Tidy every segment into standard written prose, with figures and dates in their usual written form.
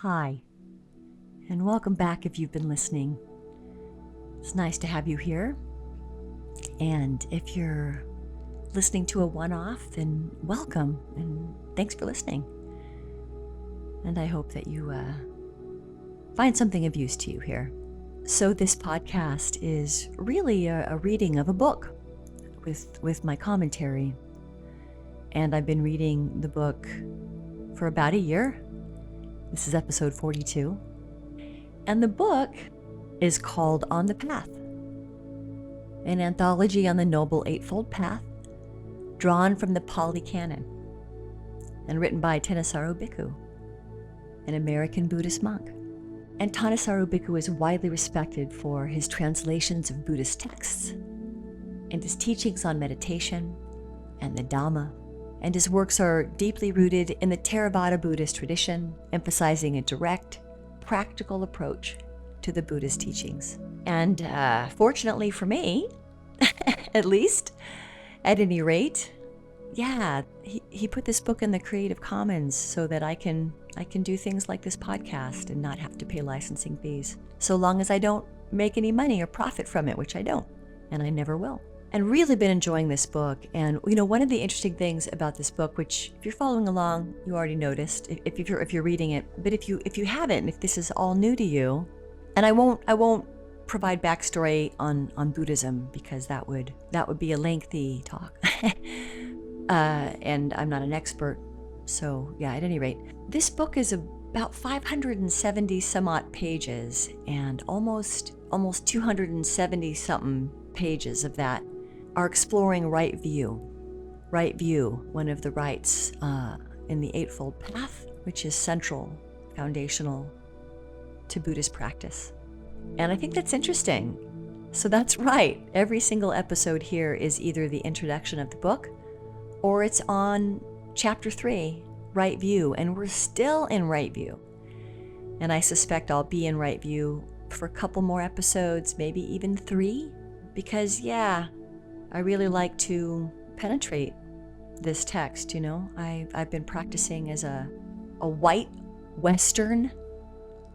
Hi, and welcome back if you've been listening. It's nice to have you here. And if you're listening to a one-off, then welcome and thanks for listening. And I hope that you find something of use to you here. So this podcast is really a reading of a book with my commentary. And I've been reading the book for about a year. This is episode 42. And the book is called On the Path, an anthology on the Noble Eightfold Path, drawn from the Pāli Canon, and written by Ṭhānissaro Bhikkhu, an American Buddhist monk. And Ṭhānissaro Bhikkhu is widely respected for his translations of Buddhist texts, and his teachings on meditation and the Dhamma. And his works are deeply rooted in the Theravāda Buddhist tradition, emphasizing a direct, practical approach to the Buddhist teachings. And fortunately for me, at least, at any rate, he put this book in the Creative Commons so that I can do things like this podcast and not have to pay licensing fees, so long as I don't make any money or profit from it, which I don't, and I never will. And really been enjoying this book. And one of the interesting things about this book, which if you're following along, you already noticed if you're reading it, but if you haven't, if this is all new to you, and I won't provide backstory on Buddhism because that would be a lengthy talk, and I'm not an expert. So yeah, at any rate, this book is about 570 some odd pages, and almost 270 something pages of that are exploring right view, one of the rights in the Eightfold Path, which is central, foundational to Buddhist practice. And I think that's interesting. So that's right. Every single episode here is either the introduction of the book or it's on chapter 3, right view. And we're still in right view. And I suspect I'll be in right view for a couple more episodes, maybe even 3, because I really like to penetrate this text. I've been practicing as a white Western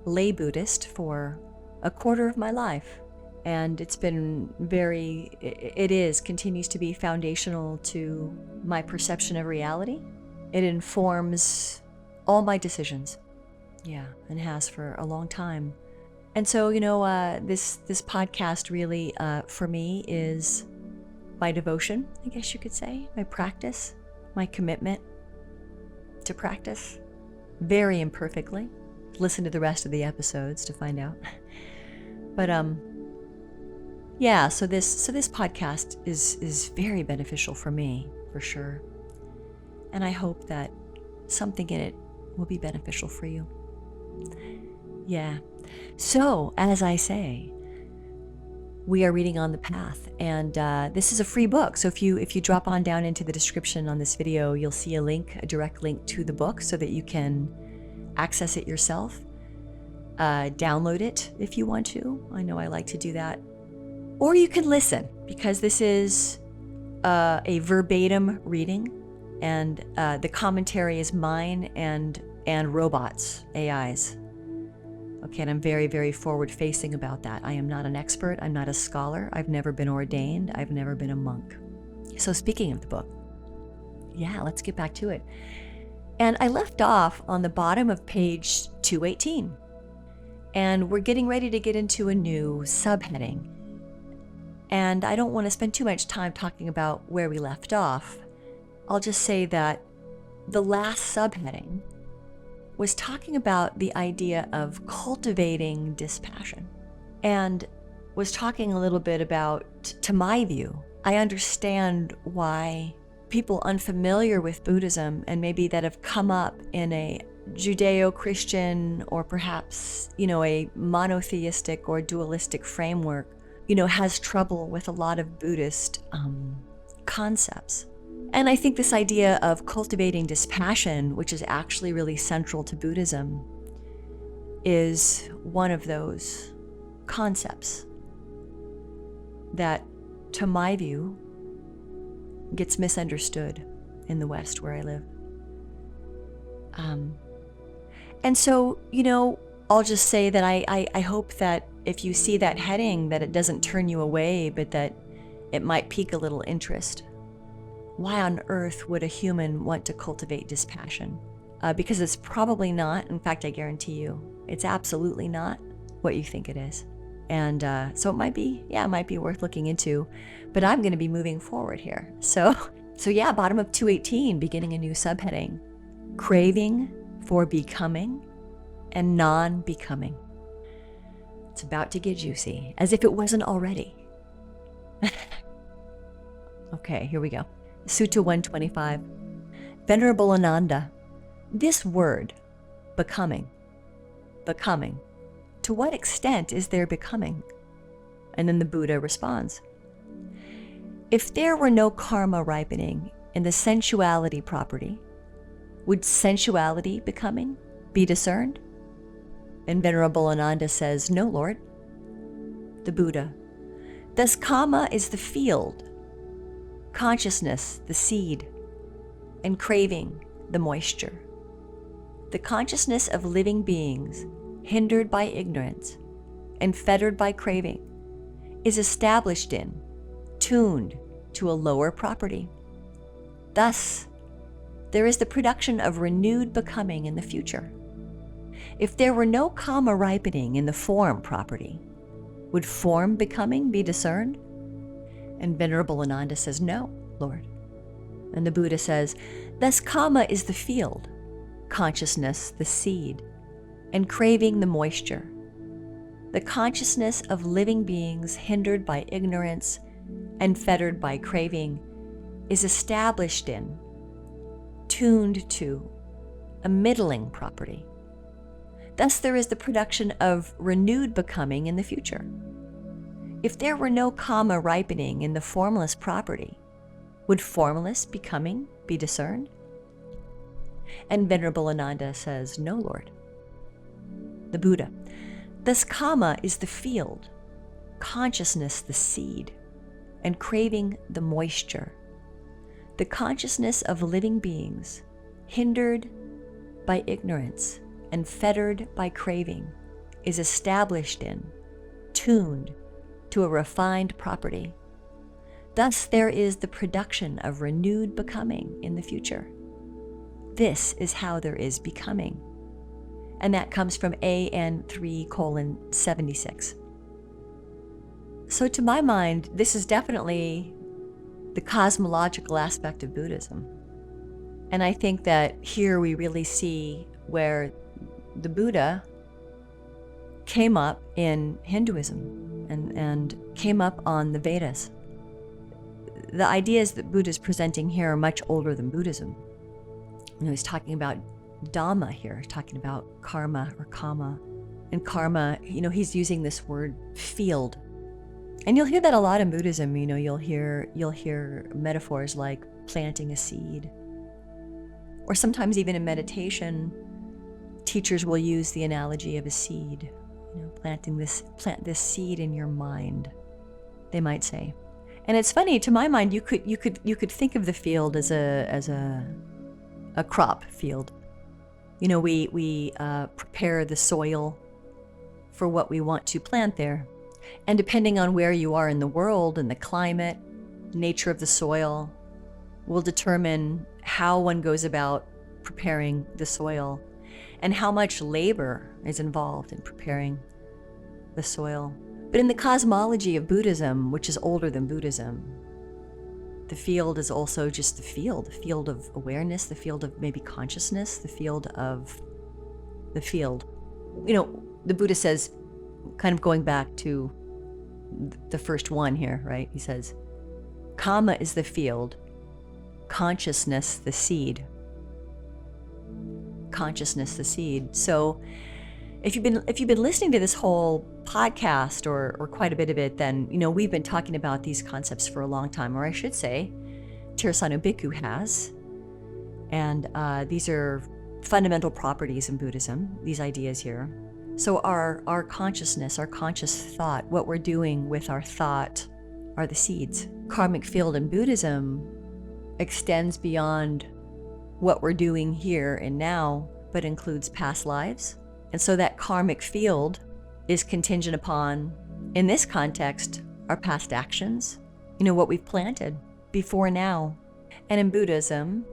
lay Buddhist for a quarter of my life. And it's been continues to be foundational to my perception of reality. It informs all my decisions. And has for a long time. And so, this podcast really, for me, is my devotion, I guess you could say, my practice, my commitment to practice, very imperfectly. Listen to the rest of the episodes to find out. But so this podcast is very beneficial for me, for sure. And I hope that something in it will be beneficial for you. So, as I say, we are reading On the Path, and this is a free book. So if you drop on down into the description on this video, you'll see a direct link to the book so that you can access it yourself, download it if you want to. I know I like to do that. Or you can listen, because this is a verbatim reading, and the commentary is mine and robots, AIs. Okay, and I'm very, very forward-facing about that. I am not an expert. I'm not a scholar. I've never been ordained. I've never been a monk. So speaking of the book, let's get back to it. And I left off on the bottom of page 218. And we're getting ready to get into a new subheading. And I don't want to spend too much time talking about where we left off. I'll just say that the last subheading was talking about the idea of cultivating dispassion, and was talking a little bit about, to my view, I understand why people unfamiliar with Buddhism, and maybe that have come up in a Judeo-Christian or perhaps, a monotheistic or dualistic framework, has trouble with a lot of Buddhist concepts. And I think this idea of cultivating dispassion, which is actually really central to Buddhism, is one of those concepts that, to my view, gets misunderstood in the West where I live. And so, I'll just say that I hope that if you see that heading, that it doesn't turn you away, but that it might pique a little interest. Why on earth would a human want to cultivate dispassion? Because it's probably not, in fact, I guarantee you, it's absolutely not what you think it is. And so it might be worth looking into, but I'm going to be moving forward here. So yeah, bottom of 218, beginning a new subheading, craving for becoming and non-becoming. It's about to get juicy, as if it wasn't already. Okay, here we go. Sutta 125. Venerable Ananda, this word, becoming, to what extent is there becoming? And then the Buddha responds, if there were no karma ripening in the sensuality property, would sensuality becoming be discerned? And Venerable Ananda says, no, Lord. The Buddha, thus kama is the field, consciousness the seed, and craving the moisture. The consciousness of living beings, hindered by ignorance and fettered by craving, is established in, tuned to a lower property. Thus, there is the production of renewed becoming in the future. If there were no kama ripening in the form property, would form becoming be discerned? And Venerable Ananda says, no, Lord. And the Buddha says, thus kama is the field, consciousness the seed, and craving the moisture. The consciousness of living beings hindered by ignorance and fettered by craving is established in, tuned to, a middling property. Thus there is the production of renewed becoming in the future. If there were no kama ripening in the formless property, would formless becoming be discerned? And Venerable Ananda says, no, Lord. The Buddha, thus kama is the field, consciousness the seed, and craving the moisture. The consciousness of living beings, hindered by ignorance and fettered by craving, is established in, tuned to a refined property. Thus there is the production of renewed becoming in the future. This is how there is becoming. And that comes from AN 3:76. So to my mind, this is definitely the cosmological aspect of Buddhism. And I think that here we really see where the Buddha came up in Hinduism and came up on the Vedas. The ideas that Buddha is presenting here are much older than Buddhism. He's talking about Dhamma here, he's talking about karma or kama. And karma, he's using this word field. And you'll hear that a lot in Buddhism. You'll hear metaphors like planting a seed. Or sometimes even in meditation, teachers will use the analogy of a seed. Plant this seed in your mind, they might say. And it's funny, to my mind, you could think of the field as a crop field. We prepare the soil for what we want to plant there. And depending on where you are in the world and the climate, nature of the soil, will determine how one goes about preparing the soil and how much labor is involved in preparing the soil. But in the cosmology of Buddhism, which is older than Buddhism, the field is also just the field of awareness, the field of maybe consciousness, the field of the field. The Buddha says, kind of going back to the first one here, right? He says, kama is the field, consciousness the seed. Consciousness the seed. So if you've been listening to this whole podcast or quite a bit of it, then we've been talking about these concepts for a long time, or I should say, Ṭhānissaro Bhikkhu has. And these are fundamental properties in Buddhism, these ideas here. So our consciousness, our conscious thought, what we're doing with our thought are the seeds. Karmic field in Buddhism extends beyond what we're doing here and now but includes past lives. And so that karmic field is contingent upon, in this context, our past actions, what we've planted before now. And in Buddhism,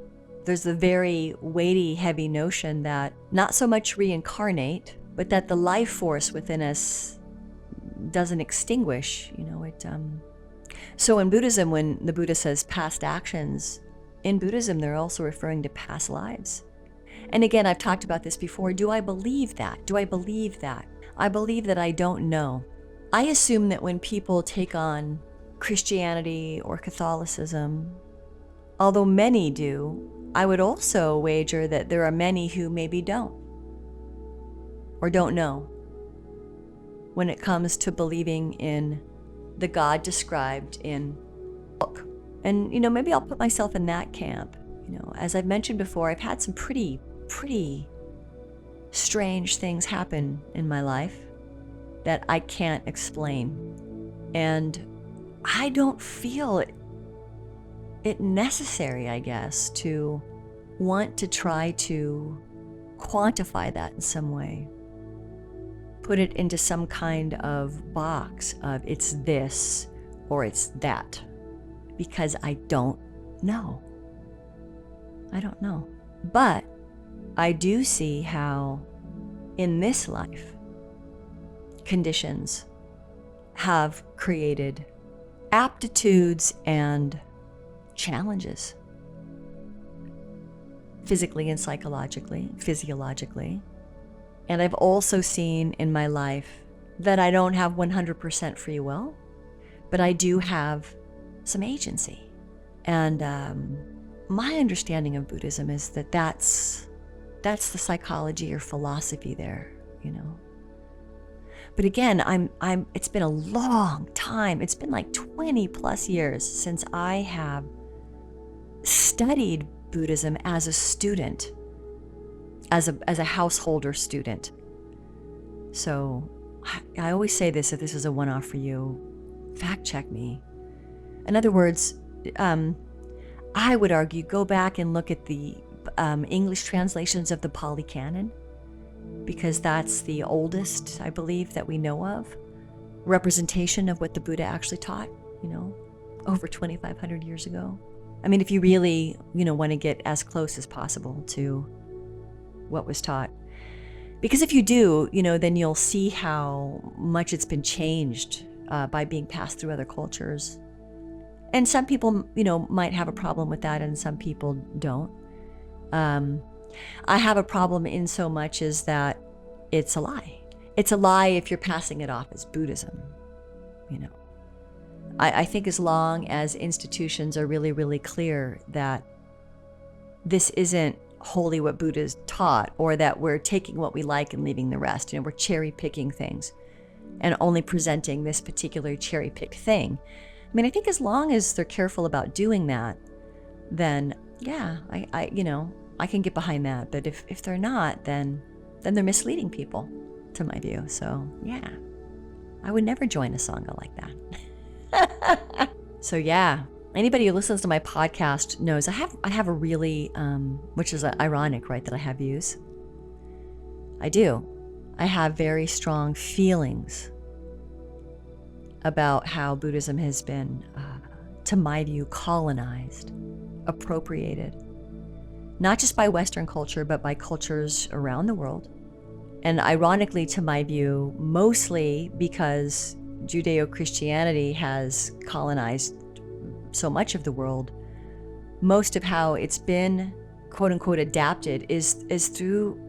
there's the very weighty, heavy notion that not so much reincarnate, but that the life force within us doesn't extinguish, So in Buddhism, when the Buddha says past actions, in Buddhism, they're also referring to past lives. And again, I've talked about this before. Do I believe that? I believe that I don't know. I assume that when people take on Christianity or Catholicism, although many do, I would also wager that there are many who maybe don't or don't know when it comes to believing in the God described in the book. And, maybe I'll put myself in that camp. As I've mentioned before, I've had some pretty strange things happen in my life that I can't explain. And I don't feel it necessary, I guess, to want to try to quantify that in some way. Put it into some kind of box of it's this or it's that, because I don't know. I don't know. But I do see how in this life, conditions have created aptitudes and challenges, physically and psychologically, physiologically. And I've also seen in my life that I don't have 100% free will, but I do have some agency. And my understanding of Buddhism is that that's the psychology or philosophy there, But again, it's been a long time. It's been like 20 plus years since I have studied Buddhism as a student, as a householder student. So I always say this, if this is a one-off for you, fact check me. In other words, I would argue, go back and look at the English translations of the Pāli Canon, because that's the oldest, I believe, that we know of, representation of what the Buddha actually taught, over 2,500 years ago. I mean, if you really, want to get as close as possible to what was taught. Because if you do, then you'll see how much it's been changed by being passed through other cultures. And some people, might have a problem with that, and some people don't. I have a problem in so much as that it's a lie. It's a lie if you're passing it off as Buddhism, I think as long as institutions are really, really clear that this isn't wholly what Buddha's taught, or that we're taking what we like and leaving the rest, we're cherry picking things and only presenting this particular cherry picked thing. I think as long as they're careful about doing that, then yeah, I can get behind that. But if they're not, then they're misleading people, to my view. So yeah, I would never join a sangha like that. So yeah, anybody who listens to my podcast knows I have a really, which is ironic, right, that I have views. I do. I have very strong feelings about how Buddhism has been, to my view, colonized, appropriated, not just by Western culture, but by cultures around the world. And ironically, to my view, mostly because Judeo-Christianity has colonized so much of the world, most of how it's been, quote unquote, adapted is through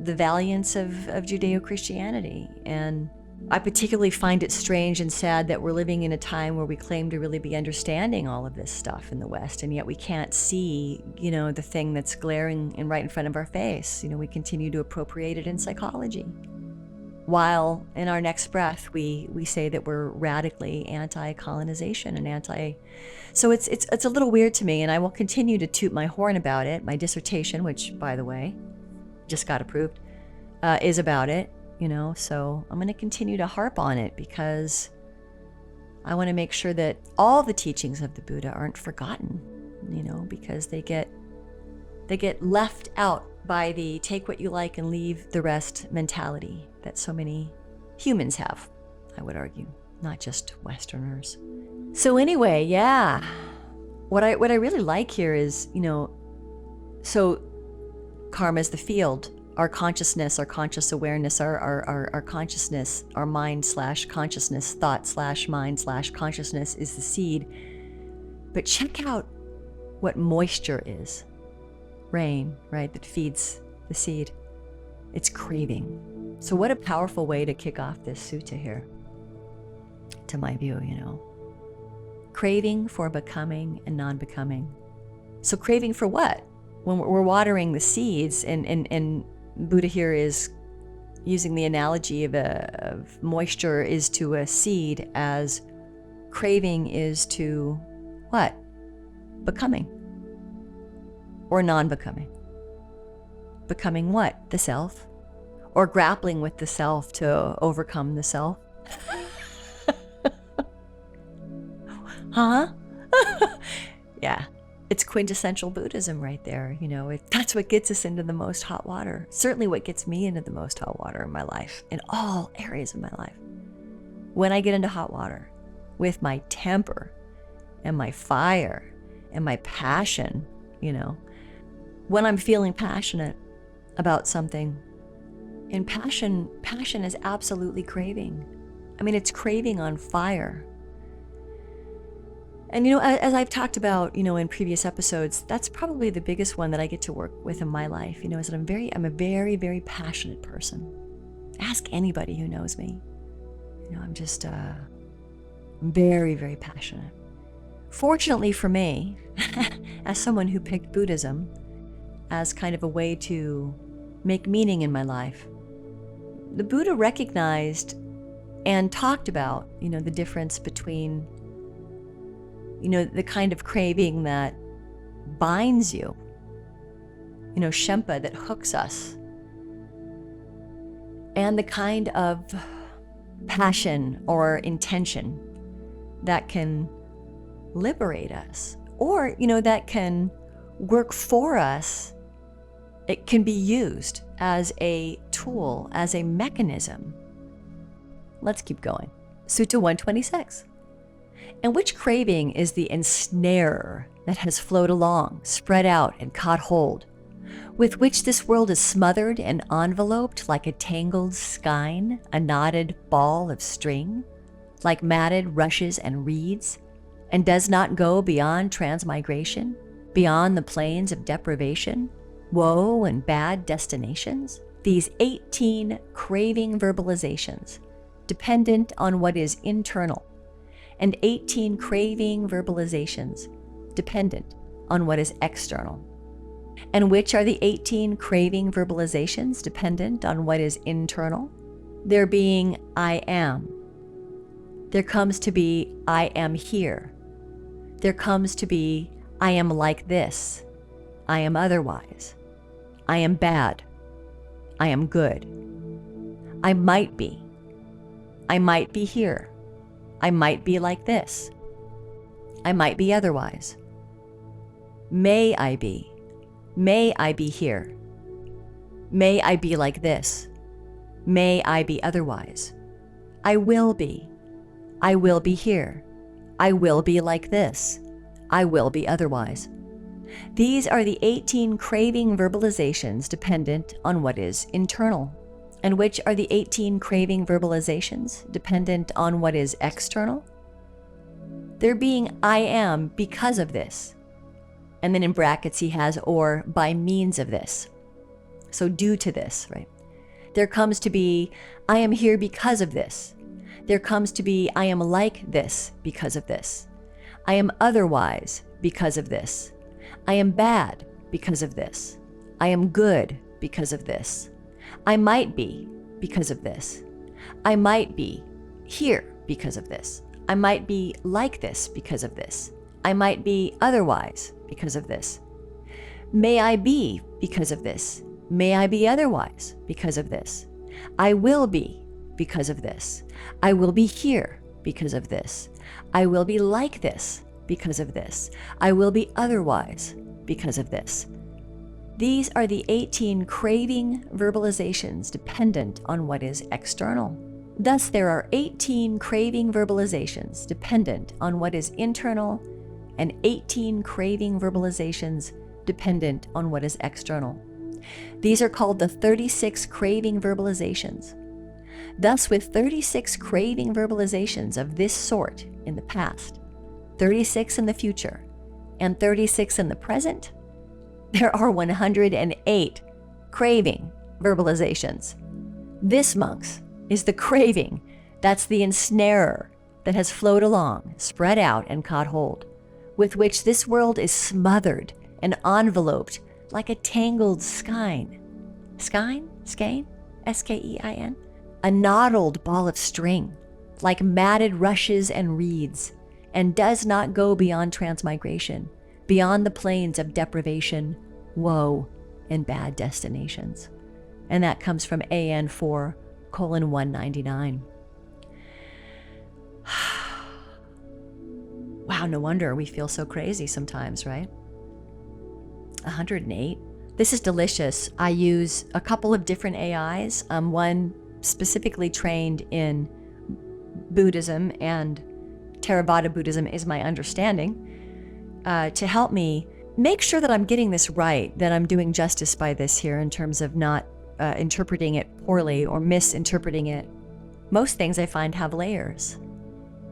the valiance of Judeo-Christianity. And I particularly find it strange and sad that we're living in a time where we claim to really be understanding all of this stuff in the West, and yet we can't see, the thing that's glaring and right in front of our face. We continue to appropriate it in psychology, while in our next breath we say that we're radically anti-colonization and so it's a little weird to me, and I will continue to toot my horn about it. My dissertation, which by the way just got approved, is about it. So I'm going to continue to harp on it, because I want to make sure that all the teachings of the Buddha aren't forgotten, because they get left out by the take what you like and leave the rest mentality that so many humans have, I would argue, not just Westerners. So anyway, yeah, what I really like here is, so karma is the field. Our consciousness, our conscious awareness, our consciousness, our mind/consciousness, thought/mind/consciousness is the seed. But check out what moisture is. Rain, right, that feeds the seed. It's craving. So what a powerful way to kick off this sutta here, to my view, Craving for becoming and non-becoming. So craving for what? When we're watering the seeds, and Buddha here is using the analogy of moisture is to a seed as craving is to what? Becoming or non-becoming. Becoming what? The self, or grappling with the self to overcome the self. Huh? Yeah. It's quintessential Buddhism right there. That's what gets us into the most hot water. Certainly what gets me into the most hot water in my life, in all areas of my life. When I get into hot water with my temper and my fire and my passion, when I'm feeling passionate about something. And passion is absolutely craving. I mean, it's craving on fire. And, as I've talked about, in previous episodes, that's probably the biggest one that I get to work with in my life, is that I'm a very, very passionate person. Ask anybody who knows me. I'm just very, very passionate. Fortunately for me, as someone who picked Buddhism as kind of a way to make meaning in my life, the Buddha recognized and talked about, the difference between the kind of craving that binds you, Shempa, that hooks us, and the kind of passion or intention that can liberate us, or, that can work for us. It can be used as a tool, as a mechanism. Let's keep going. Sutta 126. And which craving is the ensnarer that has flowed along, spread out, and caught hold, with which this world is smothered and enveloped like a tangled skein, a knotted ball of string, like matted rushes and reeds, and does not go beyond transmigration, beyond the plains of deprivation, woe and bad destinations? These 18 craving verbalizations, dependent on what is internal, and 18 craving verbalizations dependent on what is external. And which are the 18 craving verbalizations dependent on what is internal? There being I am. There comes to be I am here. There comes to be I am like this. I am otherwise. I am bad. I am good. I might be. I might be here. I might be like this. I might be otherwise. May I be? May I be here? May I be like this? May I be otherwise? I will be. I will be here. I will be like this. I will be otherwise. These are the 18 craving verbalizations dependent on what is internal. And which are the 18 craving verbalizations dependent on what is external? There being I am because of this. And then in brackets he has or by means of this. So due to this, right? There comes to be I am here because of this. There comes to be I am like this because of this. I am otherwise because of this. I am bad because of this. I am good because of this. I might be because of this. I might be here because of this. I might be like this because of this. I might be otherwise because of this. May I be because of this. May I be otherwise because of this. I will be because of this. I will be here because of this. I will be like this because of this. I will be otherwise because of this. These are the 18 craving verbalizations dependent on what is external. Thus, there are 18 craving verbalizations dependent on what is internal and 18 craving verbalizations dependent on what is external. These are called the 36 craving verbalizations. Thus, with 36 craving verbalizations of this sort in the past, 36 in the future, and 36 in the present, there are 108 craving verbalizations. This, monks, is the craving. That's the ensnarer that has flowed along, spread out, and caught hold, with which this world is smothered and enveloped like a tangled skein. Skein? Skein? S-K-E-I-N? A knotted ball of string, like matted rushes and reeds, and does not go beyond transmigration, beyond the plains of deprivation, woe, and bad destinations. And that comes from AN 4:199. Wow, no wonder we feel so crazy sometimes, right? 108. This is delicious. I use a couple of different AIs, one specifically trained in Buddhism, and Theravāda Buddhism is my understanding, to help me make sure that I'm getting this right, that I'm doing justice by this here in terms of not interpreting it poorly or misinterpreting it. Most things I find have layers,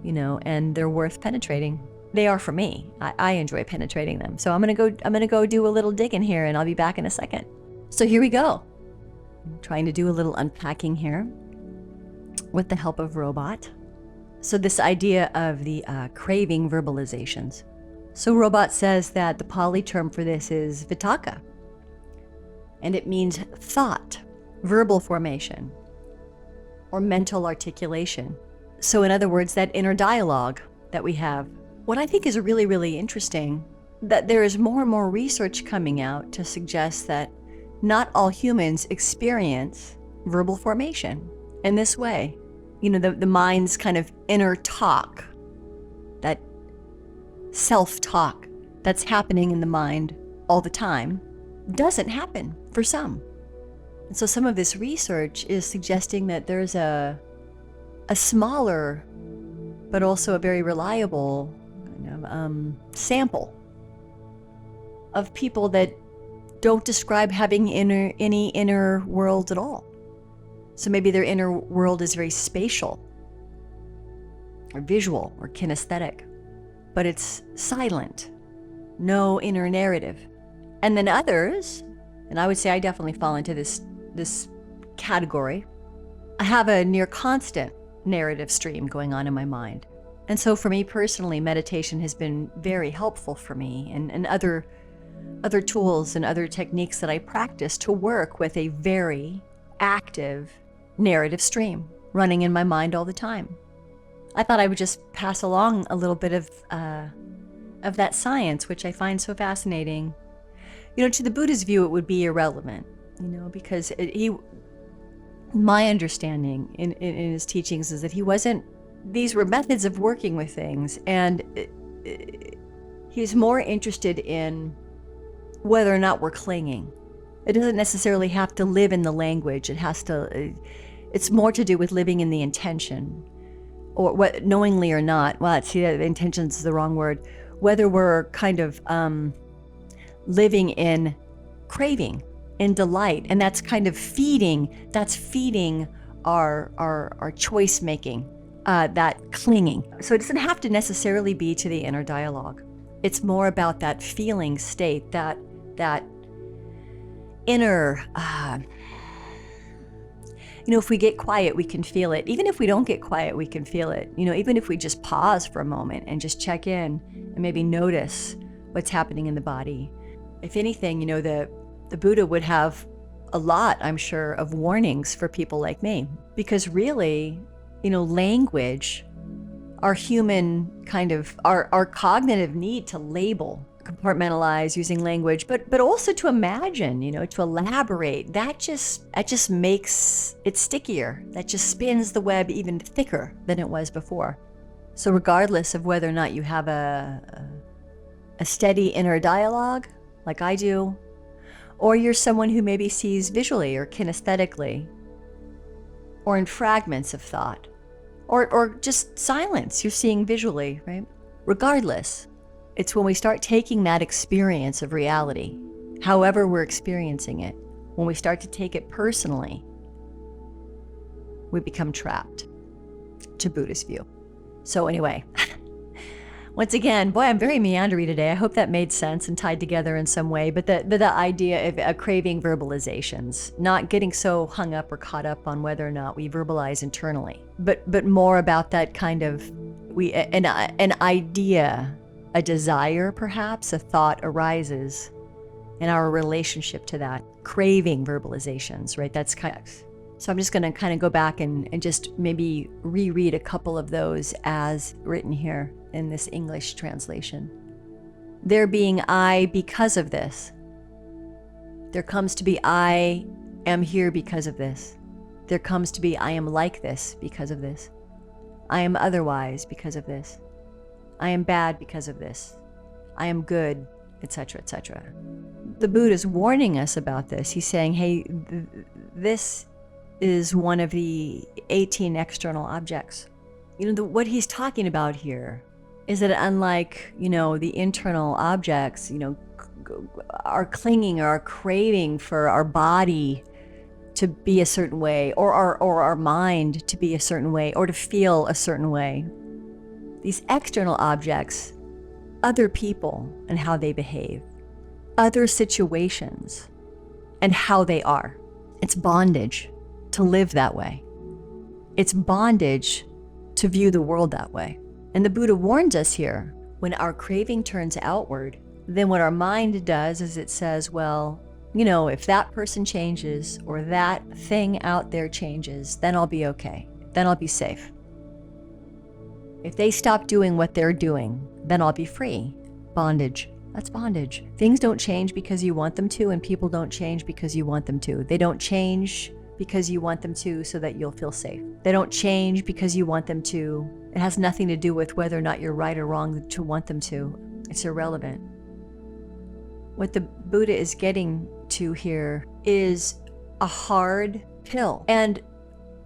and they're worth penetrating. They are for me. I enjoy penetrating them. So I'm gonna go do a little digging here, and I'll be back in a second. So here we go. I'm trying to do a little unpacking here with the help of Robot. So this idea of the craving verbalizations. So Robot says that the Pāli term for this is vitakka, and it means thought, verbal formation, or mental articulation. So in other words, that inner dialogue that we have. What I think is really, really interesting, that there is more and more research coming out to suggest that not all humans experience verbal formation in this way. The mind's kind of inner talk, that self-talk that's happening in the mind all the time, doesn't happen for some. And so some of this research is suggesting that there's a smaller, but also a very reliable sample of people that don't describe having any inner world at all. So maybe their inner world is very spatial or visual or kinesthetic, but it's silent, no inner narrative. And then others, and I would say I definitely fall into this category, I have a near constant narrative stream going on in my mind. And so for me personally, meditation has been very helpful for me, and other tools and other techniques that I practice to work with a very active narrative stream running in my mind all the time. I thought I would just pass along a little bit of that science, which I find so fascinating. To the Buddha's view, it would be irrelevant, because my understanding in his teachings is that these were methods of working with things, and he's more interested in whether or not we're clinging. It doesn't necessarily have to live in the language. It's more to do with living in the intention, or what, knowingly or not. Well, intention is the wrong word. Whether we're kind of living in craving, in delight, and that's kind of feeding our choice making, that clinging. So it doesn't have to necessarily be to the inner dialogue. It's more about that feeling state, that inner, if we get quiet, we can feel it. Even if we don't get quiet, we can feel it. Even if we just pause for a moment and just check in and maybe notice what's happening in the body. If anything, the Buddha would have a lot, I'm sure, of warnings for people like me, because really, language, our human kind of, our cognitive need to label, compartmentalize using language, but also to imagine, to elaborate, that just makes it stickier. That just spins the web even thicker than it was before. So regardless of whether or not you have a steady inner dialogue, like I do, Or you're someone who maybe sees visually or kinesthetically, or in fragments of thought, or just silence, you're seeing visually, right? Regardless, it's when we start taking that experience of reality, however we're experiencing it, when we start to take it personally, we become trapped, to Buddhist view. So anyway, once again, boy, I'm very meandery today. I hope that made sense and tied together in some way. But the idea of craving verbalizations, not getting so hung up or caught up on whether or not we verbalize internally, but more about that kind of an idea, a desire, perhaps a thought arises, and our relationship to that, craving verbalizations, right? That's kind of. So I'm just going to kind of go back and just maybe reread a couple of those as written here in this English translation. There being I because of this. There comes to be I am here because of this. There comes to be I am like this because of this. I am otherwise because of this. I am bad because of this. I am good, etc., etc. The Buddha is warning us about this. He's saying, hey, this is one of the 18 external objects. What he's talking about here is that unlike, the internal objects, our clinging or our craving for our body to be a certain way, or our mind to be a certain way, or to feel a certain way, these external objects, other people and how they behave, other situations and how they are, it's bondage to live that way. It's bondage to view the world that way. And the Buddha warns us here, when our craving turns outward, then what our mind does is it says, well, if that person changes or that thing out there changes, then I'll be okay. Then I'll be safe. If they stop doing what they're doing, then I'll be free. Bondage. That's bondage. Things don't change because you want them to, and people don't change because you want them to. They don't change because you want them to so that you'll feel safe. They don't change because you want them to. It has nothing to do with whether or not you're right or wrong to want them to. It's irrelevant. What the Buddha is getting to here is a hard pill. And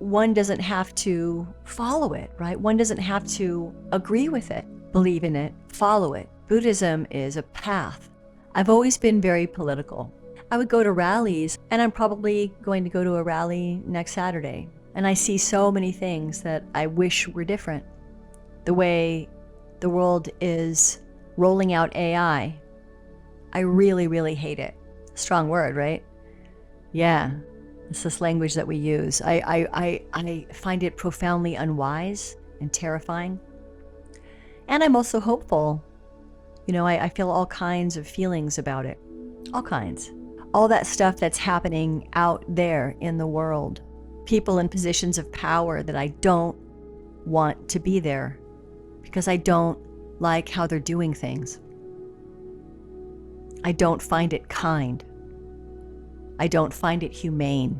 one doesn't have to follow it, right? One doesn't have to agree with it, believe in it, follow it. Buddhism is a path. I've always been very political. I would go to rallies, and I'm probably going to go to a rally next Saturday. And I see so many things that I wish were different. The way the world is rolling out AI, I really, really hate it. Strong word, right? Yeah, it's this language that we use. I find it profoundly unwise and terrifying. And I'm also hopeful. I feel all kinds of feelings about it. All kinds. All that stuff that's happening out there in the world. People in positions of power that I don't want to be there because I don't like how they're doing things. I don't find it kind. I don't find it humane.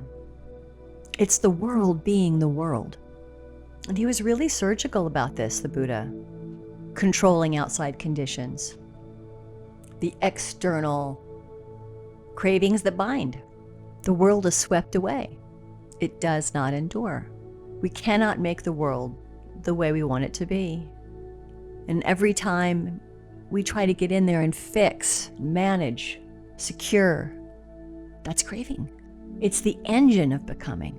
It's the world being the world. And he was really surgical about this, the Buddha. Controlling outside conditions. The external cravings that bind. The world is swept away. It does not endure. We cannot make the world the way we want it to be. And every time we try to get in there and fix, manage, secure, that's craving. It's the engine of becoming.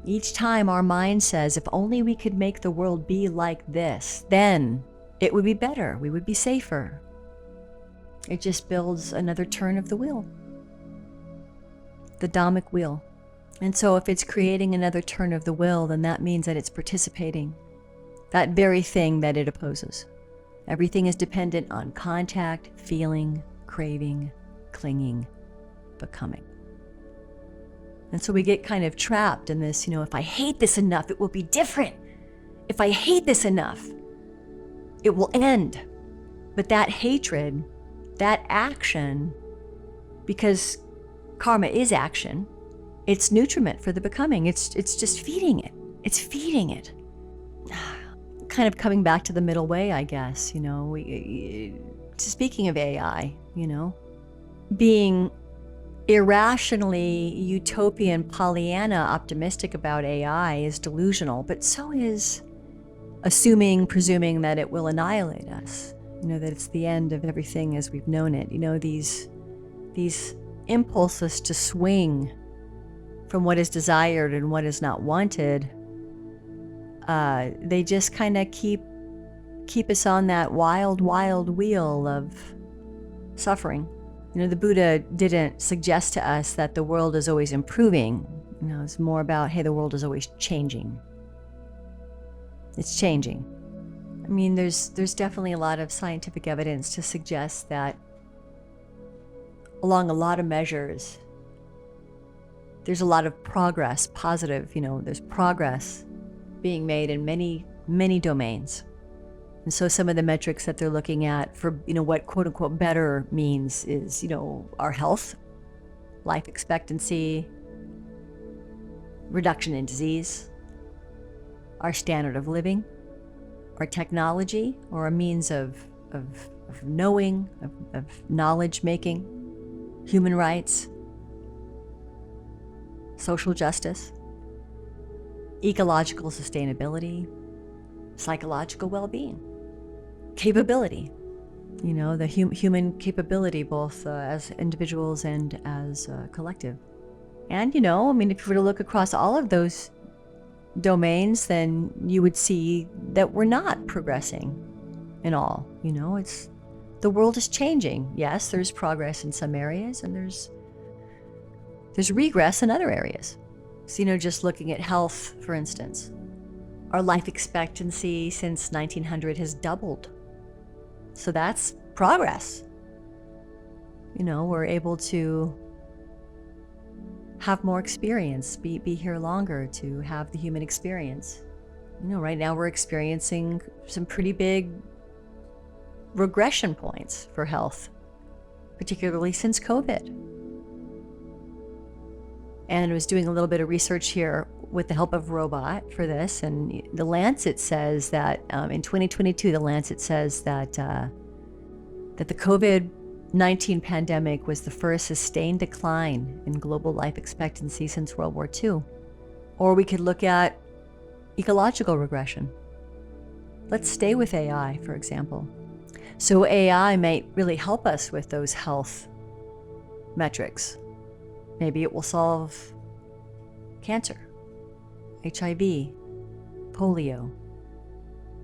Each time our mind says, if only we could make the world be like this, then it would be better, we would be safer. It just builds another turn of the wheel, the Dhammic wheel. And so if it's creating another turn of the wheel, then that means that it's participating, that very thing that it opposes. Everything is dependent on contact, feeling, craving, clinging, becoming. And so we get kind of trapped in this, if I hate this enough, it will be different. If I hate this enough, it will end. But that hatred, that action, because karma is action, it's nutriment for the becoming. It's just feeding it. It's feeding it. Kind of coming back to the middle way, I guess, speaking of AI, being irrationally utopian Pollyanna optimistic about AI is delusional, but so is presuming that it will annihilate us. That it's the end of everything as we've known it. These impulses to swing from what is desired and what is not wanted, they just kind of keep us on that wild wheel of suffering. The Buddha didn't suggest to us that the world is always improving. It's more about, hey, the world is always changing. It's changing. I mean, there's definitely a lot of scientific evidence to suggest that along a lot of measures, there's a lot of progress, positive, there's progress being made in many domains. And so some of the metrics that they're looking at for, what quote unquote better means is, our health, life expectancy, reduction in disease, our standard of living, our technology, or a means of knowing, of knowledge making, human rights, social justice, ecological sustainability, psychological well-being, capability, the human capability, both as individuals and as a collective. And, if you were to look across all of those domains, then you would see that we're not progressing in all. The world is changing. Yes, there's progress in some areas, and there's regress in other areas. So, just looking at health, for instance, our life expectancy since 1900 has doubled. So that's progress. We're able to have more experience, be here longer, to have the human experience. Right now we're experiencing some pretty big regression points for health, particularly since COVID. And I was doing a little bit of research here with the help of Robot for this, and the Lancet says that in 2022, the Lancet says that the COVID-19 pandemic was the first sustained decline in global life expectancy since World War II. Or we could look at ecological regression. Let's stay with AI, for example. So AI might really help us with those health metrics. Maybe it will solve cancer, HIV, polio,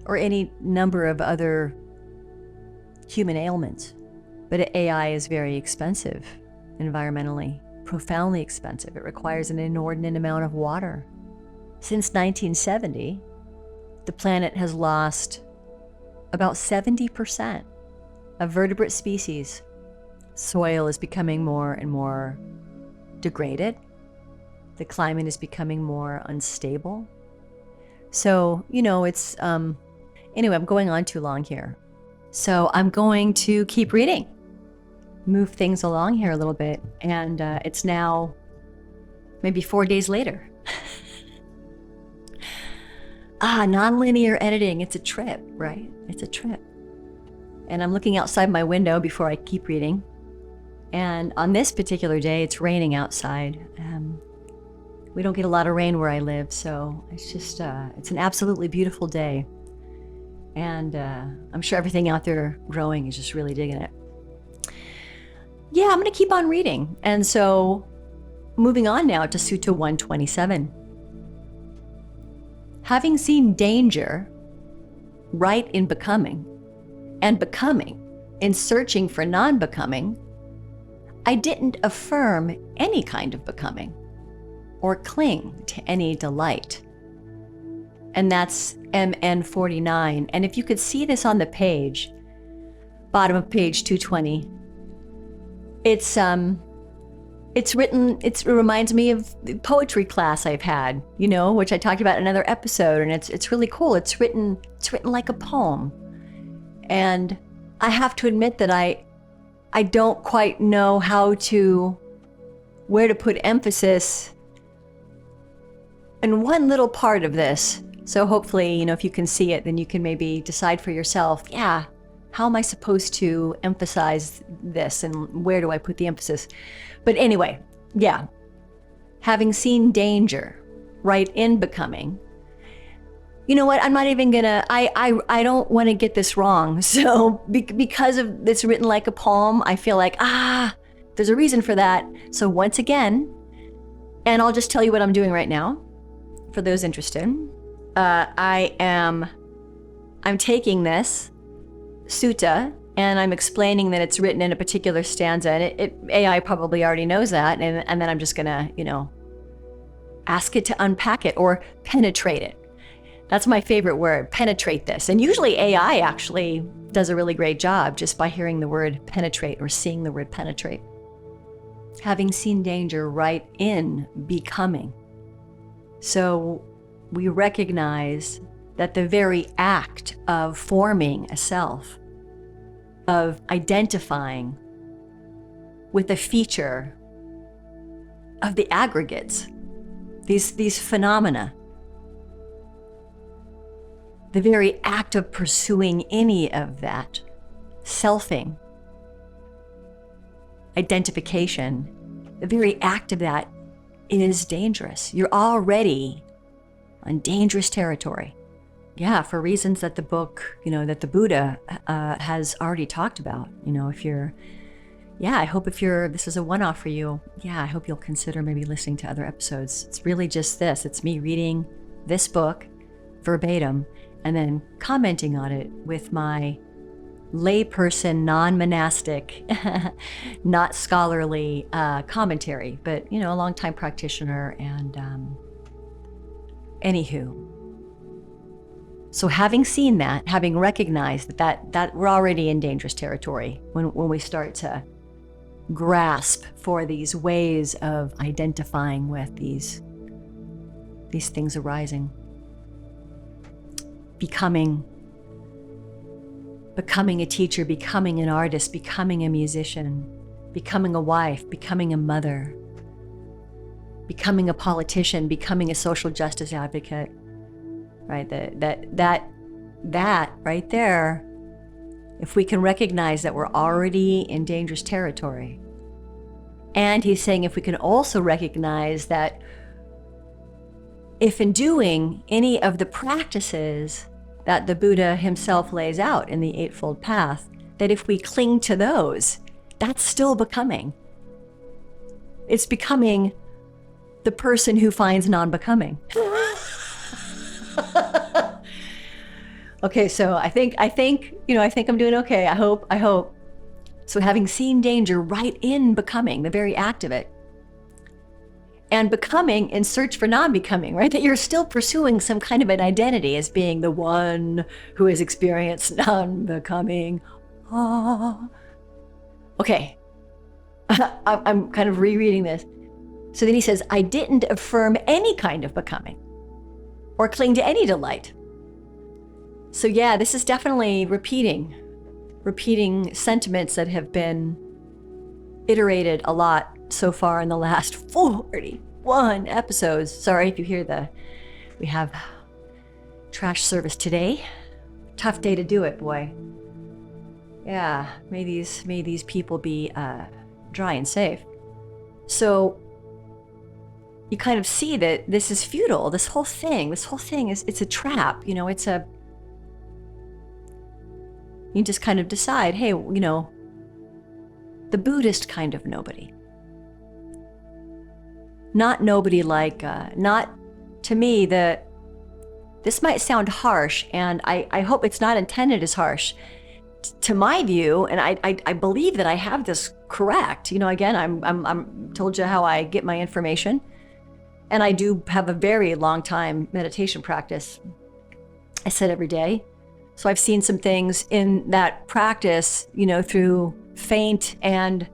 or any number of other human ailments. But AI is very expensive, environmentally, profoundly expensive. It requires an inordinate amount of water. Since 1970, the planet has lost about 70% of vertebrate species. Soil is becoming more and more degraded. The climate is becoming more unstable. So, it's, anyway, I'm going on too long here. So I'm going to keep reading, move things along here a little bit. And it's now maybe 4 days later. Nonlinear editing. It's a trip, right? It's a trip. And I'm looking outside my window before I keep reading. And on this particular day, it's raining outside. We don't get a lot of rain where I live, so it's just, it's an absolutely beautiful day. And I'm sure everything out there growing is just really digging it. Yeah, I'm going to keep on reading. And so moving on now to Sutta 127. Having seen danger right in becoming, and becoming in searching for non-becoming, I didn't affirm any kind of becoming or cling to any delight. And that's MN 49. And if you could see this on the page, bottom of page 220, it's written, it reminds me of the poetry class I've had, which I talked about in another episode. And it's really cool. It's written like a poem. And I have to admit that I don't quite know where to put emphasis in one little part of this. So hopefully, if you can see it, then you can maybe decide for yourself, yeah, how am I supposed to emphasize this, and where do I put the emphasis? But anyway, yeah, having seen danger right in becoming. You know what? I'm not even gonna, I don't want to get this wrong. So because of it's written like a poem, I feel like, there's a reason for that. So once again, and I'll just tell you what I'm doing right now for those interested. I'm taking this sutta and I'm explaining that it's written in a particular stanza, and AI probably already knows that. And then I'm just gonna, ask it to unpack it or penetrate it. That's my favorite word, penetrate this. And usually AI actually does a really great job just by hearing the word penetrate or seeing the word penetrate. Having seen danger right in becoming. So we recognize that the very act of forming a self, of identifying with a feature of the aggregates, these phenomena, the very act of pursuing any of that, selfing, identification, the very act of that is dangerous. You're already on dangerous territory. Yeah, for reasons that the book, that the Buddha has already talked about. I hope this is a one-off for you, I hope you'll consider maybe listening to other episodes. It's really just this. It's me reading this book verbatim and then commenting on it with my layperson, non-monastic, not scholarly commentary, but, a longtime practitioner. And anywho, so having seen that, having recognized that we're already in dangerous territory when we start to grasp for these ways of identifying with these things arising, becoming a teacher, becoming an artist, becoming a musician, becoming a wife, becoming a mother, becoming a politician, becoming a social justice advocate, right? That right there, if we can recognize that we're already in dangerous territory. And he's saying if we can also recognize that if in doing any of the practices that the Buddha himself lays out in the Eightfold Path, that if we cling to those, that's still becoming. It's becoming the person who finds non-becoming. Okay, so I think I'm doing okay. I hope. So having seen danger right in becoming, the very act of it, and becoming in search for non-becoming, right? That you're still pursuing some kind of an identity as being the one who has experienced non-becoming. Okay, I'm kind of rereading this. So then he says, I didn't affirm any kind of becoming or cling to any delight. So yeah, this is definitely repeating sentiments that have been iterated a lot so far in the last 41 episodes. Sorry if you hear we have trash service today. Tough day to do it, boy. Yeah, may these people be dry and safe. So you kind of see that this is futile. This whole thing it's a trap. You just kind of decide, hey, the Buddhist kind of nobody. Not nobody like, not to me, this might sound harsh, and I hope it's not intended as harsh. To my view, and I believe that I have this correct. Again, I'm told you how I get my information, and I do have a very long time meditation practice. I sit every day. So I've seen some things in that practice, through faint and,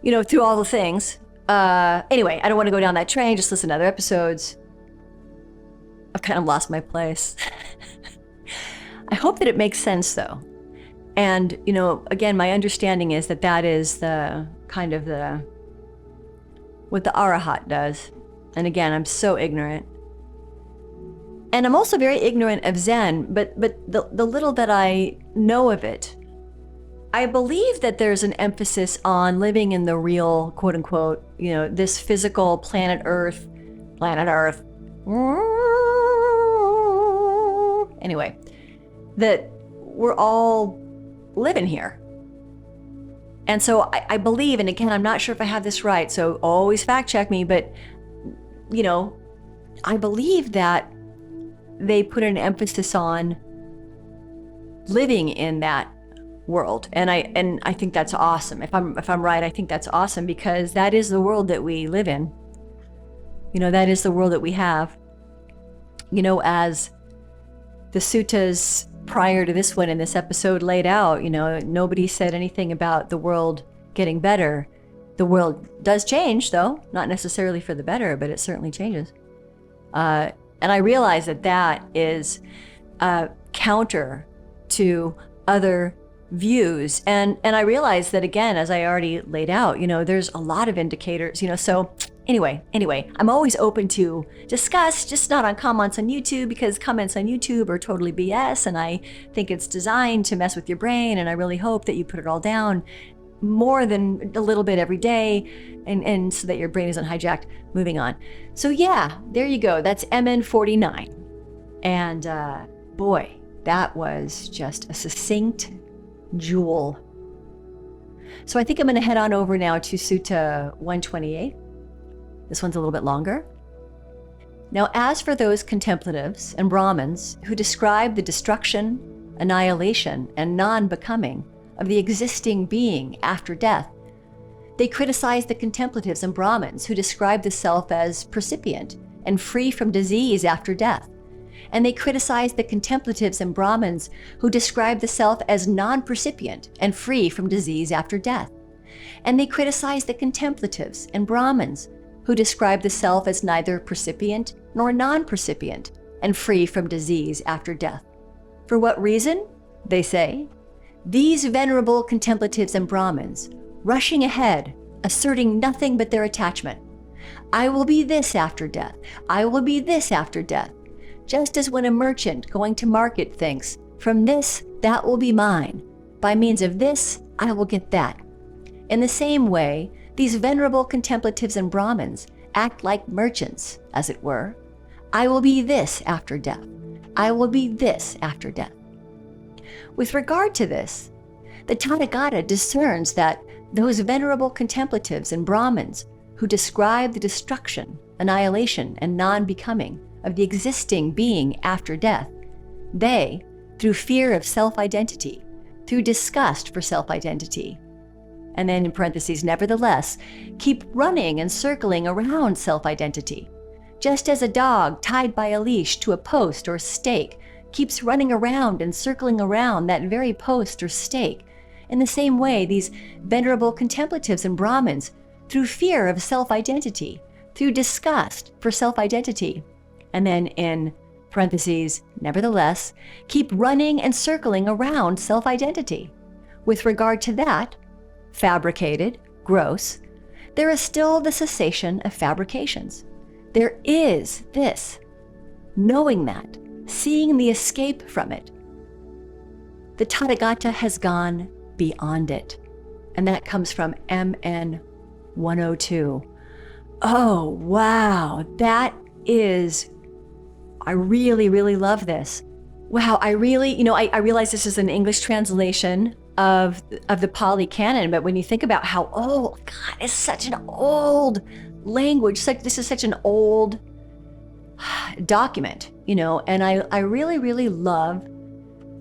through all the things. Anyway, I don't want to go down that train. Just listen to other episodes. I've kind of lost my place. I hope that it makes sense, though. And, again, my understanding is that is the kind of what the Arahat does. And again, I'm so ignorant. And I'm also very ignorant of Zen, but the little that I know of it, I believe that there's an emphasis on living in the real, quote unquote, this physical planet Earth. Anyway, that we're all living here. And so I believe, and again, I'm not sure if I have this right, so always fact check me, but, I believe that they put an emphasis on living in that world. And I think that's awesome. If I'm right, I think that's awesome, because that is the world that we live in. That is the world that we have. As the suttas prior to this one in this episode laid out, nobody said anything about the world getting better. The world does change, though, not necessarily for the better, but it certainly changes. And I realize that is counter to other views. And I realize that, again, as I already laid out, there's a lot of indicators, so anyway, I'm always open to discuss, just not on comments on YouTube, because comments on YouTube are totally BS, and I think it's designed to mess with your brain, and I really hope that you put it all down more than a little bit every day, and so that your brain isn't hijacked. Moving on. So yeah, there you go. That's MN49. And boy, that was just a succinct jewel. So I think I'm going to head on over now to Sutta 128. This one's a little bit longer. Now, as for those contemplatives and Brahmins who describe the destruction, annihilation, and non-becoming of the existing being after death, they criticize the contemplatives and Brahmins who describe the self as percipient and free from disease after death. And they criticize the contemplatives and Brahmins who describe the self as non-percipient and free from disease after death. And they criticize the contemplatives and Brahmins who describe the self as neither percipient nor non-percipient and free from disease after death. For what reason? They say, these venerable contemplatives and Brahmins, rushing ahead, asserting nothing but their attachment. I will be this after death. I will be this after death. Just as when a merchant going to market thinks, from this, that will be mine. By means of this, I will get that. In the same way, these venerable contemplatives and Brahmins act like merchants, as it were. I will be this after death. I will be this after death. With regard to this, the Tathagata discerns that those venerable contemplatives and Brahmins who describe the destruction, annihilation, and non-becoming of the existing being after death, they, through fear of self-identity, through disgust for self-identity, and then in parentheses, nevertheless, keep running and circling around self-identity, just as a dog tied by a leash to a post or stake keeps running around and circling around that very post or stake. In the same way, these venerable contemplatives and Brahmins, through fear of self-identity, through disgust for self-identity, and then in parentheses, nevertheless, keep running and circling around self-identity. With regard to that, fabricated, gross, there is still the cessation of fabrications. There is this, knowing that, seeing the escape from it. The Tathagata has gone beyond it. And that comes from MN 102. Oh, wow. That is, I really, really love this. Wow, I really, I realize this is an English translation of the Pāli Canon, but when you think about how old, God, it's such an old language. This is such an old document, and I really, really love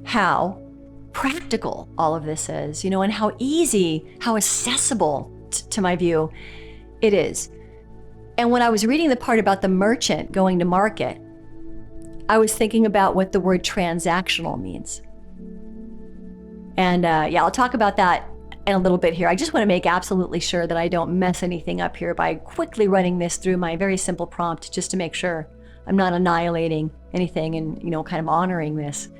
how practical all of this is, and how easy, how accessible to my view it is. And when I was reading the part about the merchant going to market, I was thinking about what the word transactional means. And I'll talk about that in a little bit here. I just want to make absolutely sure that I don't mess anything up here by quickly running this through my very simple prompt, just to make sure I'm not annihilating anything and, kind of honoring this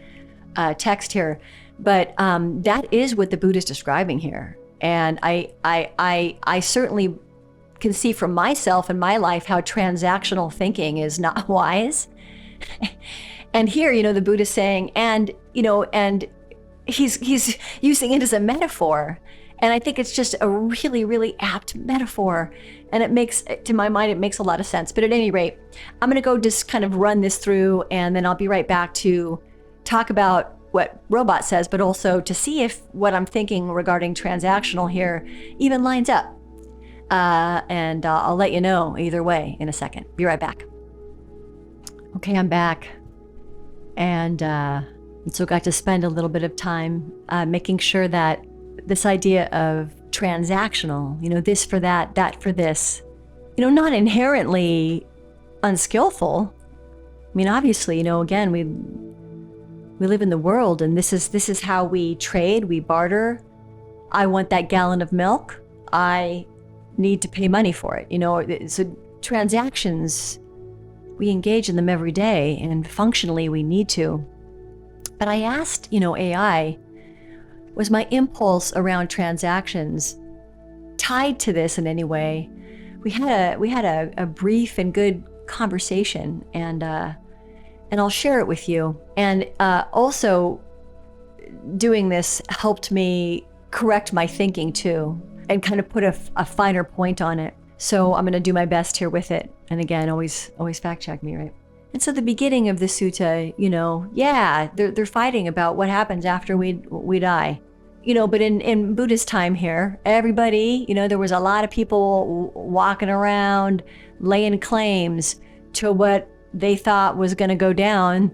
text here. But that is what the Buddha is describing here. And I certainly can see from myself and my life how transactional thinking is not wise. And here, the Buddha's saying, and he's using it as a metaphor. And I think it's just a really, really apt metaphor. And it makes, to my mind, it makes a lot of sense. But at any rate, I'm going to go just kind of run this through, and then I'll be right back to talk about what Robot says, but also to see if what I'm thinking regarding transactional here even lines up. And I'll let you know either way in a second. Be right back. Okay, I'm back. And so got to spend a little bit of time making sure that this idea of transactional, this for that, that for this, not inherently unskillful. I mean, obviously, again, we live in the world, and this is how we trade, we barter. I want that gallon of milk. I need to pay money for it. So transactions, we engage in them every day, and functionally we need to. But I asked, AI, was my impulse around transactions tied to this in any way? We had a brief and good conversation, and I'll share it with you. And also, doing this helped me correct my thinking too, and kind of put a finer point on it. So I'm going to do my best here with it. And again, always fact check me, right? And so the beginning of the sutta, they're fighting about what happens after we die. But in Buddha's time here, everybody, there was a lot of people walking around laying claims to what they thought was going to go down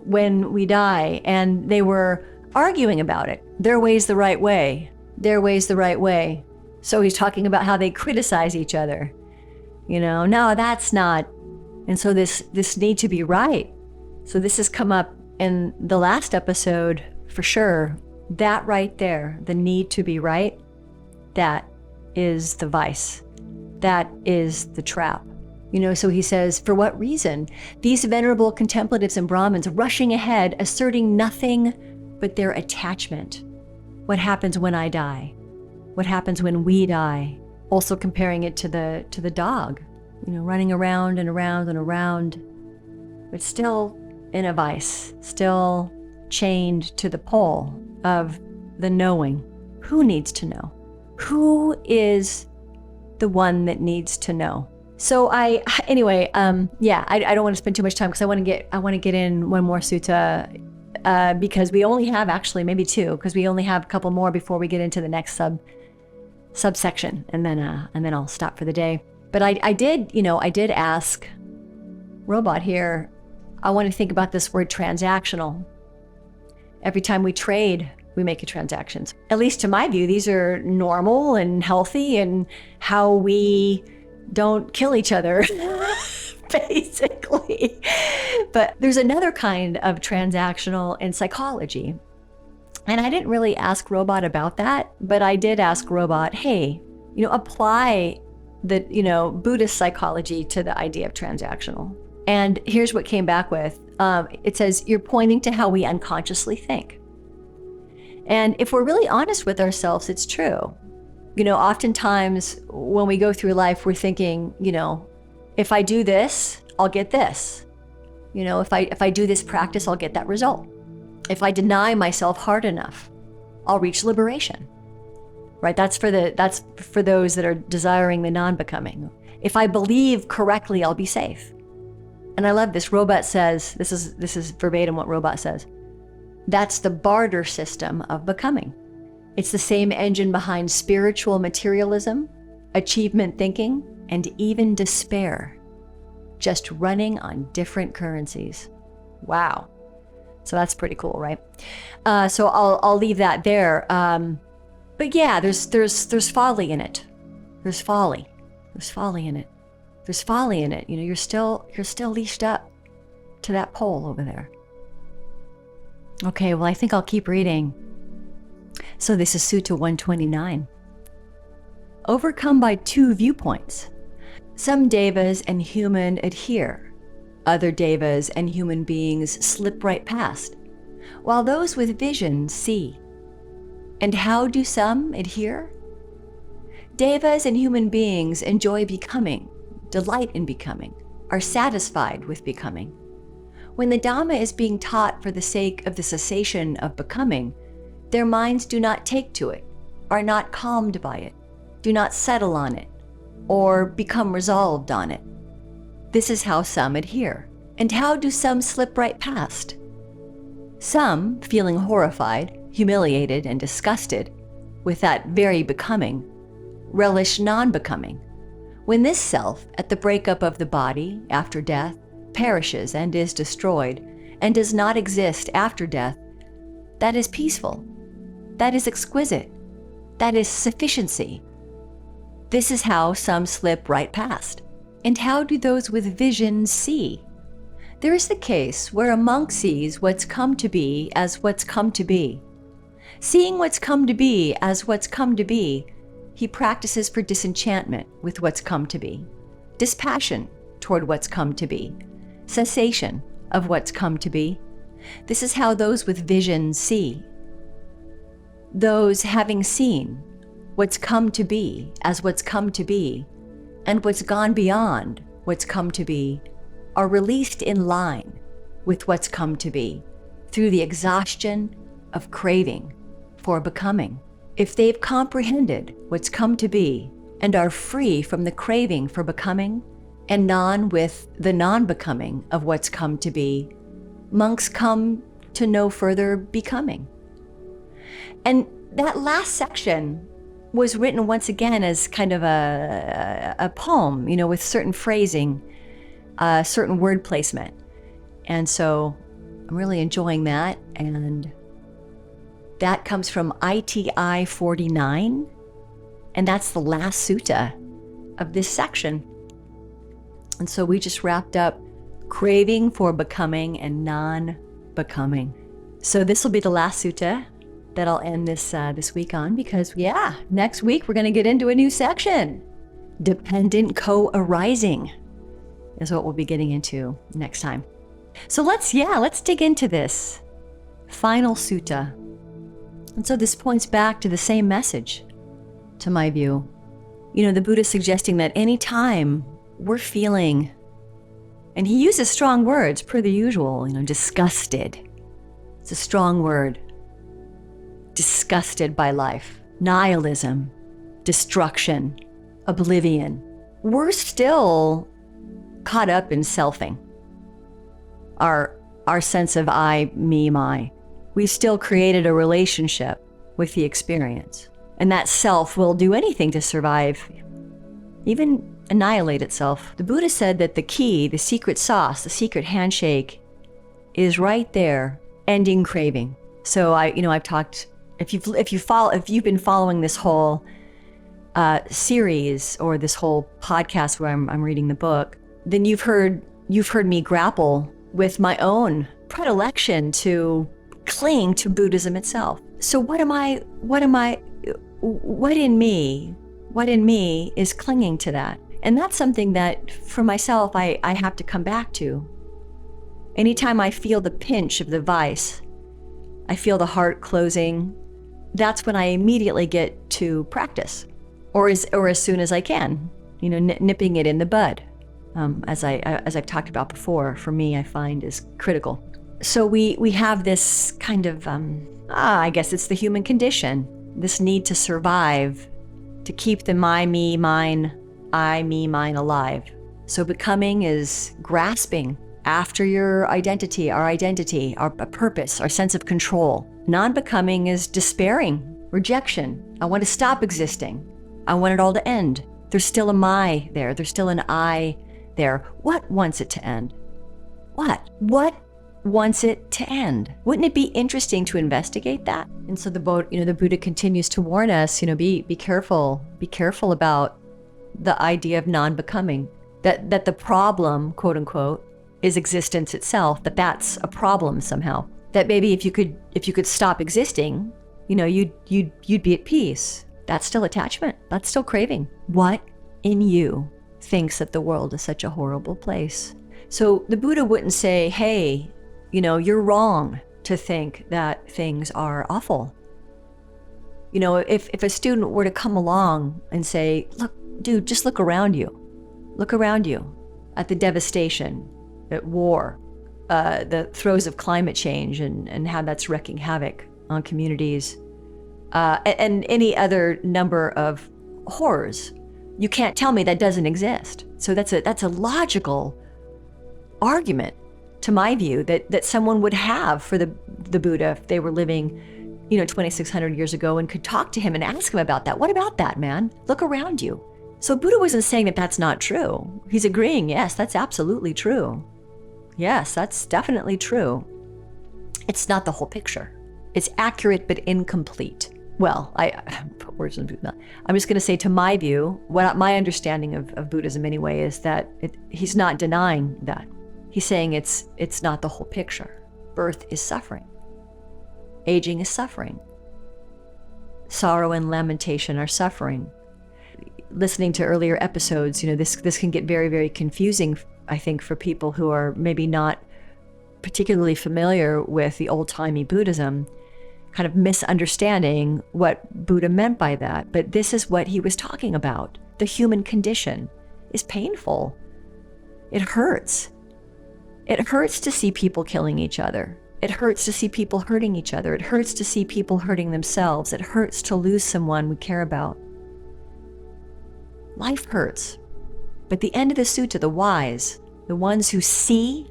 when we die. And they were arguing about it. Their way's the right way. Their way's the right way. So he's talking about how they criticize each other. No, that's not. And so this need to be right. So this has come up in the last episode for sure. That right there, the need to be right, that is the vice. That is the trap. So he says, for what reason? These venerable contemplatives and Brahmins rushing ahead, asserting nothing but their attachment. What happens when I die? What happens when we die? Also comparing it to the dog, running around and around and around, but still in a vice, still chained to the pole of the knowing. Who needs to know? Who is the one that needs to know? So I don't want to spend too much time because I want to get in one more sutta because we only have actually maybe two, because we only have a couple more before we get into the next subsection, and then I'll stop for the day. But I did ask Robot here, I want to think about this word transactional. Every time we trade, we make a transaction. At least to my view, these are normal and healthy, and how we don't kill each other, basically. But there's another kind of transactional in psychology. And I didn't really ask Robot about that, but I did ask Robot, hey, apply the, Buddhist psychology to the idea of transactional. And here's what came back with. It says, you're pointing to how we unconsciously think. And if we're really honest with ourselves, it's true. Oftentimes when we go through life, we're thinking, if I do this, I'll get this. If I do this practice, I'll get that result. If I deny myself hard enough, I'll reach liberation. Right? That's for those that are desiring the non-becoming. If I believe correctly, I'll be safe. And I love this. Robot says, this is verbatim what Robot says. That's the barter system of becoming. It's the same engine behind spiritual materialism, achievement thinking, and even despair. Just running on different currencies. Wow. So that's pretty cool, right? So I'll leave that there. But yeah, there's folly in it. There's folly. There's folly in it. There's folly in it. You're still leashed up to that pole over there. Okay, well, I think I'll keep reading. So this is Sutta 129. Overcome by two viewpoints. Some devas and human adhere. Other devas and human beings slip right past, while those with vision see. And how do some adhere? Devas and human beings enjoy becoming, delight in becoming, are satisfied with becoming. When the Dhamma is being taught for the sake of the cessation of becoming, their minds do not take to it, are not calmed by it, do not settle on it, or become resolved on it. This is how some adhere. And how do some slip right past? Some, feeling horrified, humiliated, and disgusted with that very becoming, relish non-becoming. When this self, at the breakup of the body, after death, perishes and is destroyed, and does not exist after death, that is peaceful, that is exquisite, that is sufficiency. This is how some slip right past. And how do those with vision see? There is the case where a monk sees what's come to be as what's come to be. Seeing what's come to be as what's come to be, he practices for disenchantment with what's come to be, dispassion toward what's come to be, cessation of what's come to be. This is how those with vision see. Those having seen what's come to be as what's come to be, and what's gone beyond what's come to be, are released in line with what's come to be through the exhaustion of craving for becoming. If they've comprehended what's come to be and are free from the craving for becoming and none with the non-becoming of what's come to be, monks come to no further becoming. And that last section was written once again as kind of a poem, with certain phrasing, certain word placement. And so I'm really enjoying that. And that comes from ITI 49. And that's the last sutta of this section. And so we just wrapped up craving for becoming and non-becoming. So this will be the last sutta that I'll end this week on, because next week we're going to get into a new section. Dependent co-arising is what we'll be getting into next time. So let's dig into this final sutta. And so this points back to the same message, to my view. The Buddha suggesting that any time we're feeling, and he uses strong words per the usual, disgusted. It's a strong word. Disgusted by life, nihilism, destruction, oblivion. We're still caught up in selfing. Our sense of I, me, my. We've still created a relationship with the experience. And that self will do anything to survive, even annihilate itself. The Buddha said that the key, the secret sauce, the secret handshake is right there, ending craving. So I've talked, if you've been following this whole series or this whole podcast where I'm reading the book, then you've heard me grapple with my own predilection to cling to Buddhism itself. So what in me is clinging to that? And that's something that for myself I have to come back to. Anytime I feel the pinch of the vice, I feel the heart closing, that's when I immediately get to practice, or as soon as I can, nipping it in the bud, as I've talked about before, for me, I find is critical. So we have this kind of, I guess it's the human condition, this need to survive, to keep the my, me, mine, I, me, mine alive. So becoming is grasping after your identity, our purpose, our sense of control. Non-becoming is despairing, rejection. I want to stop existing. I want it all to end. There's still a my there. There's still an I there. What wants it to end? What wants it to end? Wouldn't it be interesting to investigate that? And so the Buddha continues to warn us, be careful about the idea of non-becoming, that the problem, quote unquote, is existence itself, that's a problem somehow. That maybe if you could stop existing, you'd be at peace. That's still attachment. That's still craving. What in you thinks that the world is such a horrible place? So the Buddha wouldn't say, hey, you're wrong to think that things are awful. If a student were to come along and say, look, dude, just look around you. Look around you at the devastation, at war, the throes of climate change and how that's wreaking havoc on communities, and any other number of horrors. You can't tell me that doesn't exist. So that's a logical argument, to my view, that someone would have for the Buddha if they were living, 2,600 years ago, and could talk to him and ask him about that. What about that, man? Look around you. So Buddha wasn't saying that that's not true. He's agreeing, yes, that's absolutely true. Yes, that's definitely true. It's not the whole picture. It's accurate but incomplete. Well, I put words in Buddha. I'm just going to say, to my view, what my understanding of Buddhism anyway is that he's not denying that. He's saying it's not the whole picture. Birth is suffering. Aging is suffering. Sorrow and lamentation are suffering. Listening to earlier episodes, this can get very, very confusing, I think, for people who are maybe not particularly familiar with the old-timey Buddhism, kind of misunderstanding what Buddha meant by that. But this is what he was talking about. The human condition is painful. It hurts. It hurts to see people killing each other. It hurts to see people hurting each other. It hurts to see people hurting themselves. It hurts to lose someone we care about. Life hurts. But the end of the sutta, the wise, the ones who see,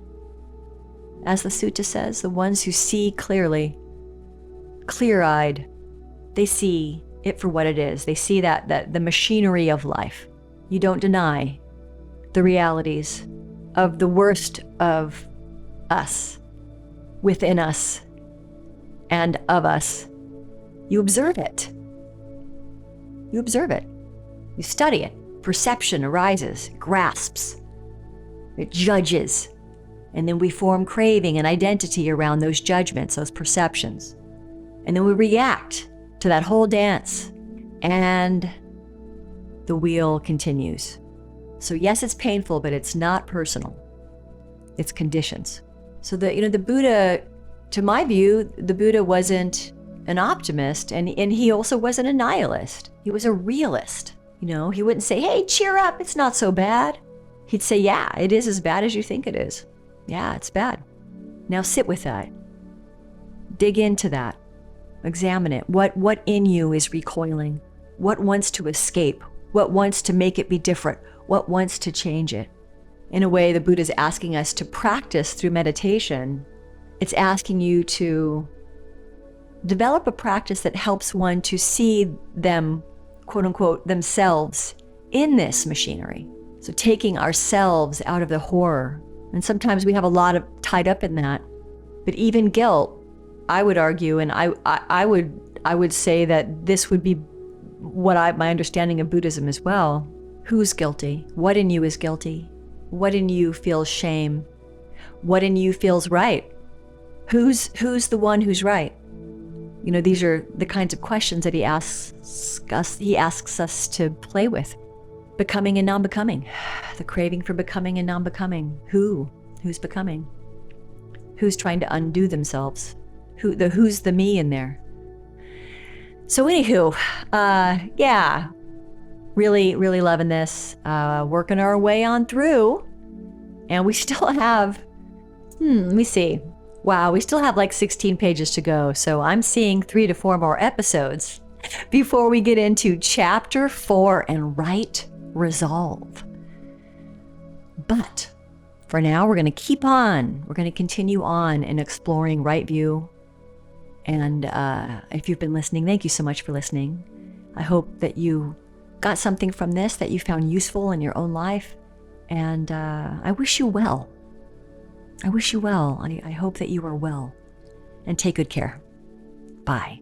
as the sutta says, the ones who see clearly, clear-eyed, they see it for what it is. They see that the machinery of life. You don't deny the realities of the worst of us, within us, and of us. You observe it. You observe it. You study it. Perception arises, grasps, it judges, and then we form craving and identity around those judgments, those perceptions. And then we react to that whole dance, and the wheel continues. So yes, it's painful, but it's not personal. It's conditions. So the Buddha, to my view, the Buddha wasn't an optimist, and he also wasn't a nihilist. He was a realist. He wouldn't say, hey, cheer up, it's not so bad. He'd say, yeah, it is as bad as you think it is. Yeah, it's bad. Now sit with that. Dig into that. Examine it. What in you is recoiling? What wants to escape? What wants to make it be different? What wants to change it? In a way, the Buddha is asking us to practice through meditation. It's asking you to develop a practice that helps one to see them, quote unquote, themselves in this machinery. So taking ourselves out of the horror. And sometimes we have a lot of tied up in that. But even guilt, I would argue, and I would say that this would be my understanding of Buddhism as well. Who's guilty? What in you is guilty? What in you feels shame? What in you feels right? Who's the one who's right? These are the kinds of questions that he asks us to play with. Becoming and non-becoming. The craving for becoming and non-becoming. Who's becoming? Who's trying to undo themselves? Who's the me in there? So anywho, yeah, really, really loving this, working our way on through, and we still have, let me see. Wow, we still have like 16 pages to go. So I'm seeing 3 to 4 more episodes before we get into chapter 4 and right resolve. But for now, we're going to keep on. We're going to continue on in exploring right view. And if you've been listening, thank you so much for listening. I hope that you got something from this that you found useful in your own life. And I wish you well. I wish you well. I hope that you are well. And take good care. Bye.